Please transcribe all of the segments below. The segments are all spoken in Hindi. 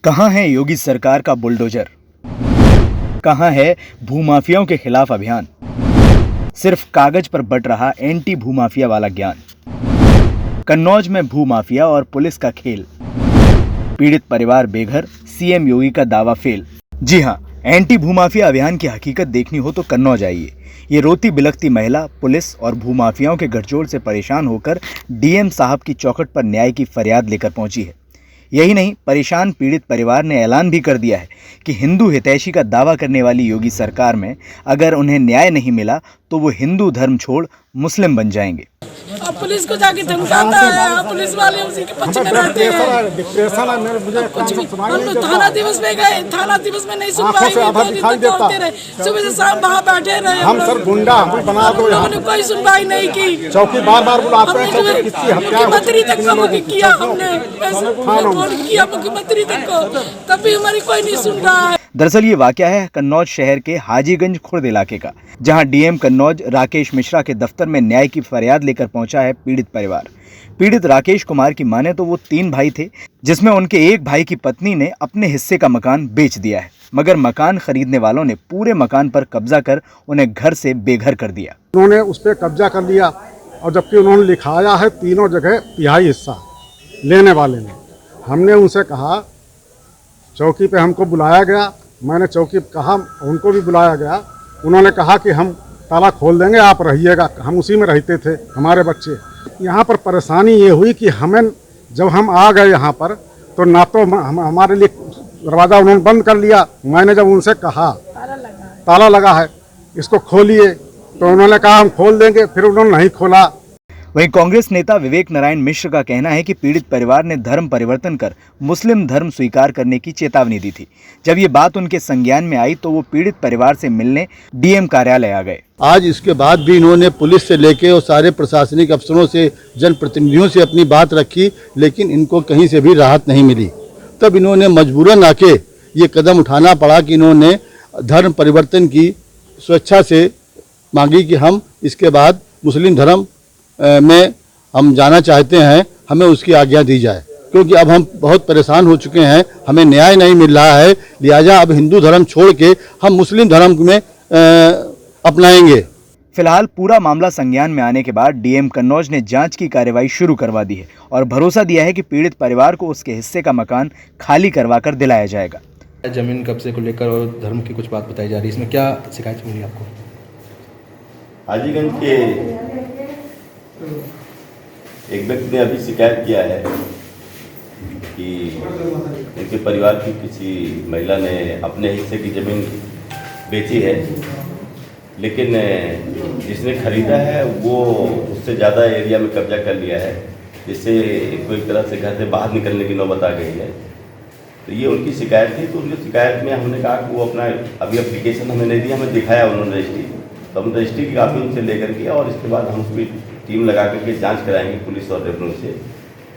कहां है योगी सरकार का बुलडोजर? कहां है भूमाफियाओं के खिलाफ अभियान? सिर्फ कागज पर बट रहा एंटी भूमाफिया वाला ज्ञान। कन्नौज में भूमाफिया और पुलिस का खेल, पीड़ित परिवार बेघर, सीएम योगी का दावा फेल। जी हां, एंटी भूमाफिया अभियान की हकीकत देखनी हो तो कन्नौज आइए। ये रोती बिलखती महिला पुलिस और भूमाफियाओं के गठजोड़ से परेशान होकर डीएम साहब की चौखट पर न्याय की फरियाद लेकर पहुंची है। यही नहीं, परेशान पीड़ित परिवार ने ऐलान भी कर दिया है कि हिंदू हितैषी का दावा करने वाली योगी सरकार में अगर उन्हें न्याय नहीं मिला तो वो हिंदू धर्म छोड़ मुस्लिम बन जाएंगे। अब पुलिस को जाके धमकाता है, पुलिस वाले उसी के पक्ष में रहते हैं। कुछ भी हम लोग थाना दिवस में गए, थाना दिवस में नहीं सुनवाई हुई, सुबह से शाम वहाँ बैठे रहे। हम सर गुंडा हमें बना दो, हमने कोई सुनवाई नहीं की। चौकी बार बार बुलाते हैं, मुख्यमंत्री तक को किया हमने, फोन किया मुख्यमंत्री तक को, तब भी हमारी कोई नहीं सुन रहा है। दरअसल ये वाकया है कन्नौज शहर के हाजीगंज खुर्द इलाके का, जहां डीएम कन्नौज राकेश मिश्रा के दफ्तर में न्याय की फरियाद लेकर पहुंचा है पीड़ित परिवार। पीड़ित राकेश कुमार की माने तो वो 3 भाई थे, जिसमें उनके एक भाई की पत्नी ने अपने हिस्से का मकान बेच दिया है, मगर मकान खरीदने वालों ने पूरे मकान पर कब्जा कर उन्हें घर से बेघर कर दिया। उन्होंने उस पर कब्जा कर लिया और जबकि उन्होंने लिखाया है तीनों जगह तिहाई हिस्सा लेने वाले ने। हमने उनसे कहा, चौकी पे हमको बुलाया गया, मैंने चौकी पे कहा, उनको भी बुलाया गया। उन्होंने कहा कि हम ताला खोल देंगे, आप रहिएगा। हम उसी में रहते थे, हमारे बच्चे। यहाँ पर परेशानी ये हुई कि हमें जब हम आ गए यहाँ पर तो ना तो हमारे लिए दरवाज़ा उन्होंने बंद कर लिया। मैंने जब उनसे कहा ताला लगा है, इसको खोलिए, तो उन्होंने कहा हम खोल देंगे, फिर उन्होंने नहीं खोला। वहीं कांग्रेस नेता विवेक नारायण मिश्र का कहना है कि पीड़ित परिवार ने धर्म परिवर्तन कर मुस्लिम धर्म स्वीकार करने की चेतावनी दी थी। जब ये बात उनके संज्ञान में आई तो वो पीड़ित परिवार से मिलने डीएम कार्यालय आ गए। आज इसके बाद भी इन्होंने पुलिस से लेके और सारे प्रशासनिक अफसरों से, जनप्रतिनिधियों से अपनी बात रखी, लेकिन इनको कहीं से भी राहत नहीं मिली। तब इन्होंने मजबूरन आके ये कदम उठाना पड़ा कि इन्होंने धर्म परिवर्तन की स्वेच्छा से मांगी कि हम इसके बाद मुस्लिम धर्म में हम जाना चाहते हैं, हमें उसकी आज्ञा दी जाए, क्योंकि अब हम बहुत परेशान हो चुके हैं, हमें न्याय नहीं मिल रहा है। लिहाजा अब हिंदू धर्म छोड़ के हम मुस्लिम धर्म में अपनाएंगे। फिलहाल पूरा मामला संज्ञान में आने के बाद डीएम कन्नौज ने जांच की कार्रवाई शुरू करवा दी है और भरोसा दिया है कि पीड़ित परिवार को उसके हिस्से का मकान खाली करवाकर दिलाया जाएगा। जमीन कब्जे को लेकर और धर्म की कुछ बात बताई जा रही है, इसमें क्या शिकायत मिली आपको? हाजीगंज के एक व्यक्ति ने अभी शिकायत किया है कि उनके परिवार की किसी महिला ने अपने हिस्से की ज़मीन बेची है, लेकिन जिसने खरीदा है वो उससे ज़्यादा एरिया में कब्जा कर लिया है, जिससे कोई तरह से घर से बाहर निकलने की नौबत आ गई है। तो ये उनकी शिकायत थी। तो उनकी शिकायत में हमने कहा कि वो अपना अभी एप्लीकेशन हमें नहीं दिया, हमें दिखाया उन्होंने रजिस्ट्री, तो हम रजिस्ट्री की कापी उनसे लेकर के और इसके बाद हम उसकी टीम लगा करके जांच कराएंगे पुलिस और रेवन्यू से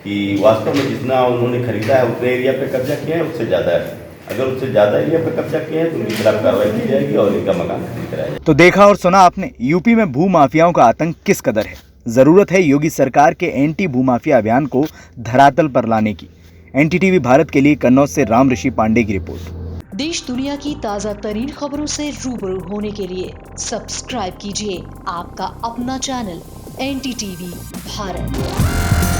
कि वास्तव में जितना उन्होंने खरीदा है उतने एरिया पे कब्जा किया है, उससे ज़्यादा है। अगर उससे ज़्यादा एरिया पे कब्जा किया है तो उनके खिलाफ कार्रवाई की जाएगी और इनका मकान खाली कराया जाएगा। तो देखा और सुना आपने, यूपी में भूमाफियाओं का आतंक किस कदर है। जरूरत है योगी सरकार के एंटी भूमाफिया अभियान को धरातल पर लाने की। एनटीटीवी भारत के लिए कन्नौज से राम ऋषि पांडे की रिपोर्ट। देश दुनिया की ताज़ा तरीन खबरों से रूबरू होने के लिए सब्सक्राइब कीजिए आपका अपना चैनल एनटीटीवी भारत।